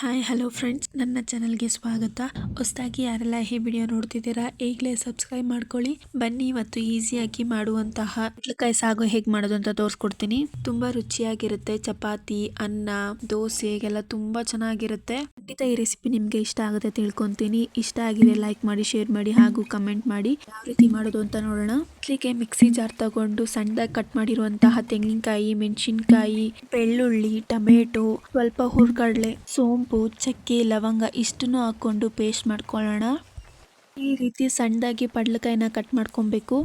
Hi hello friends, ನನ್ನ ಚಾನಲ್ಗೆ ಸ್ವಾಗತ. ಹೊಸದಾಗಿ ಯಾರೆಲ್ಲ ಈ ವಿಡಿಯೋ ನೋಡ್ತಿದ್ದೀರಾ ಈಗಲೇ ಸಬ್ಸ್ಕ್ರೈಬ್ ಮಾಡ್ಕೊಳ್ಳಿ. ಬನ್ನಿ ಇವತ್ತು ಈಸಿಯಾಗಿ ಮಾಡುವಂತಹ ಕಡಲೆಕಾಯಿ ಸಾಗು ಹೇಗೆ ಮಾಡೋದು ಅಂತ ತೋರಿಸ್ಕೊಡ್ತೀನಿ. ತುಂಬಾ ರುಚಿಯಾಗಿರುತ್ತೆ. ಚಪಾತಿ, ಅನ್ನ, ದೋಸೆಗೆಲ್ಲ ತುಂಬಾ ಚೆನ್ನಾಗಿರುತ್ತೆ. ಖಂಡಿತ ಈ ರೆಸಿಪಿ ನಿಮ್ಗೆ ಇಷ್ಟ ಆಗುತ್ತೆ ತಿಳ್ಕೊಂತೀನಿ. ಇಷ್ಟ ಆಗಿದ್ರೆ ಲೈಕ್ ಮಾಡಿ, ಶೇರ್ ಮಾಡಿ ಹಾಗೂ ಕಮೆಂಟ್ ಮಾಡಿ. ಯಾವ ರೀತಿ ಮಾಡೋದು ಅಂತ ನೋಡೋಣ. ಮೊದಲಿಗೆ ಮಿಕ್ಸಿ ಜಾರ್ ತಗೊಂಡು ಸಣ್ಣದಾಗಿ ಕಟ್ ಮಾಡಿರುವಂತಹ ತೆಂಗಿನಕಾಯಿ, ಮೆಣಸಿನಕಾಯಿ, ಬೆಳ್ಳುಳ್ಳಿ, ಟೊಮೆಟೊ, ಸ್ವಲ್ಪ ಹುರ್ಗಡ್ಲೆ, ಸೋಂಪು, ಚಕ್ಕೆ, ಲವಂಗ ಇಷ್ಟನ್ನು ಹಾಕೊಂಡು ಪೇಸ್ಟ್ ಮಾಡ್ಕೊಳ್ಳೋಣ. ಈ ರೀತಿ ಸಣ್ಣದಾಗಿ ಪಡ್ಲಕಾಯಿನ ಕಟ್ ಮಾಡ್ಕೊಬೇಕು.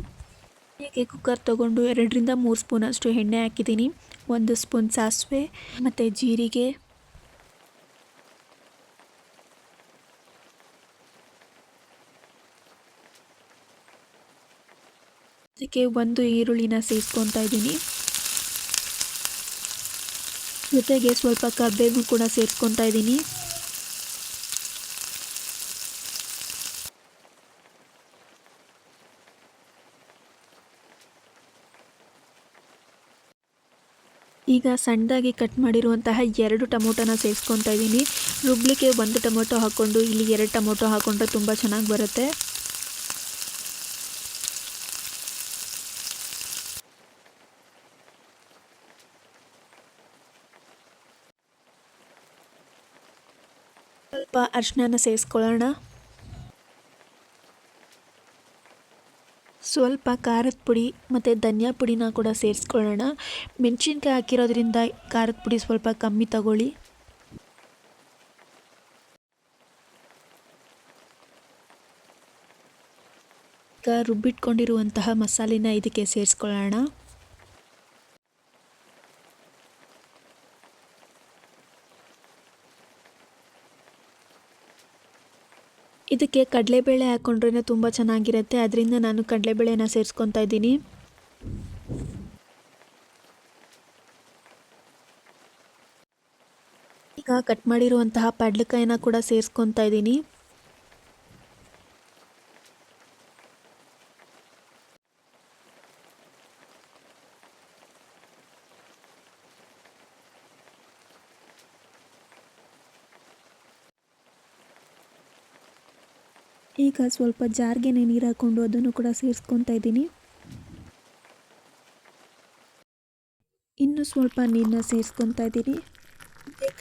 ಹೀಗೆ ಕುಕ್ಕರ್ ತಗೊಂಡು 2ರಿಂದ 3 ಸ್ಪೂನ್ ಅಷ್ಟು ಎಣ್ಣೆ ಹಾಕಿದ್ದೀನಿ. 1 ಸ್ಪೂನ್ ಸಾಸಿವೆ ಮತ್ತು ಜೀರಿಗೆ, ಅದಕ್ಕೆ 1 ಈರುಳ್ಳಿನ ಸೇರಿಸ್ಕೊತಾ ಇದ್ದೀನಿ. ಜೊತೆಗೆ ಸ್ವಲ್ಪ ಕರಿಬೇವು ಕೂಡ ಸೇರಿಸ್ಕೊತಾ ಇದ್ದೀನಿ. ಈಗ ಸಣ್ಣದಾಗಿ ಕಟ್ ಮಾಡಿರುವಂತಹ 2 ಟೊಮೊಟೊನ ಸೇರಿಸ್ಕೊತಾ ಇದ್ದೀನಿ. ರುಬ್ಲಿಕ್ಕೆ 1 ಟೊಮೊಟೊ ಹಾಕ್ಕೊಂಡು ಇಲ್ಲಿ 2 ಟೊಮೊಟೊ ಹಾಕ್ಕೊಂಡ್ರೆ ತುಂಬ ಚೆನ್ನಾಗಿ ಬರುತ್ತೆ. ಸ್ವಲ್ಪ ಅರಿಶಿನ ಸೇರಿಸ್ಕೊಳ್ಳೋಣ. ಸ್ವಲ್ಪ ಖಾರದ ಪುಡಿ ಮತ್ತು ಧನಿಯಾ ಪುಡಿನ ಕೂಡ ಸೇರಿಸ್ಕೊಳ್ಳೋಣ. ಮೆಣಸಿನ್ಕಾಯಿ ಹಾಕಿರೋದ್ರಿಂದ ಖಾರದ ಪುಡಿ ಸ್ವಲ್ಪ ಕಮ್ಮಿ ತಗೊಳ್ಳಿ. ಈಗ ರುಬ್ಬಿಟ್ಕೊಂಡಿರುವಂತಹ ಮಸಾಲೆನ ಇದಕ್ಕೆ ಸೇರಿಸ್ಕೊಳ್ಳೋಣ. ಇದಕ್ಕೆ ಕಡಲೆಬೇಳೆ ಹಾಕ್ಕೊಂಡ್ರೆ ತುಂಬ ಚೆನ್ನಾಗಿರುತ್ತೆ. ಅದರಿಂದ ನಾನು ಕಡಲೆಬೇಳೆನ ಸೇರಿಸ್ಕೊತಾ ಇದ್ದೀನಿ. ಈಗ ಕಟ್ ಮಾಡಿರುವಂತಹ ಪಡ್ಲಕಾಯಿನ ಕೂಡ ಸೇರಿಸ್ಕೊತಾ ಇದ್ದೀನಿ. ಈಗ ಸ್ವಲ್ಪ ಜಾರ್ಗೆ ನೀರು ಹಾಕ್ಕೊಂಡು ಅದನ್ನು ಕೂಡ ಸೇರಿಸ್ಕೊತಾ ಇದ್ದೀನಿ. ಇನ್ನು ಸ್ವಲ್ಪ ನೀರನ್ನ ಸೇರಿಸ್ಕೊತಾ ಇದ್ದೀನಿ.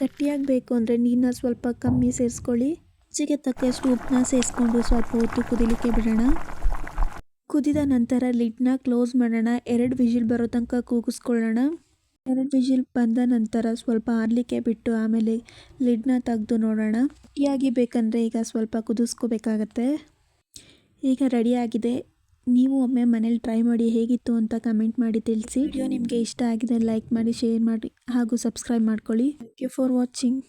ಗಟ್ಟಿಯಾಗಬೇಕು ಅಂದರೆ ನೀರನ್ನ ಸ್ವಲ್ಪ ಕಮ್ಮಿ ಸೇರಿಸ್ಕೊಳ್ಳಿ. ರುಚಿಗೆ ತಕ್ಕಷ್ಟು ಉಪ್ಪನ್ನ ಸೇರಿಸ್ಕೊಂಡು ಸ್ವಲ್ಪ ಹೊತ್ತು ಕುದಿಲಿಕ್ಕೆ ಬಿಡೋಣ. ಕುದಿದ ನಂತರ ಲಿಡ್ನ ಕ್ಲೋಸ್ ಮಾಡೋಣ. 2 ವಿಜಿಲ್ ಬರೋ ತನಕ ಕೂಗಿಸ್ಕೊಳ್ಳೋಣ. 2 ವಿಜಿಲ್ ಬಂದ ನಂತರ ಸ್ವಲ್ಪ ಆರಲಿಕ್ಕೆ ಬಿಟ್ಟು ಆಮೇಲೆ ಲಿಡ್ನ ತೆಗೆದು ನೋಡೋಣ. ಗಟ್ಟಿಯಾಗಿ ಬೇಕಂದರೆ ಈಗ ಸ್ವಲ್ಪ ಕುದಿಸ್ಕೋಬೇಕಾಗತ್ತೆ. ಈಗ ರೆಡಿಯಾಗಿದೆ. ನೀವು ಒಮ್ಮೆ ಮನೇಲಿ ಟ್ರೈ ಮಾಡಿ ಹೇಗಿತ್ತು ಅಂತ ಕಮೆಂಟ್ ಮಾಡಿ ತಿಳಿಸಿ. ವಿಡಿಯೋ ನಿಮಗೆ ಇಷ್ಟ ಆಗಿದೆ ಲೈಕ್ ಮಾಡಿ, ಶೇರ್ ಮಾಡಿ ಹಾಗೂ ಸಬ್ಸ್ಕ್ರೈಬ್ ಮಾಡ್ಕೊಳ್ಳಿ. Thank you for watching.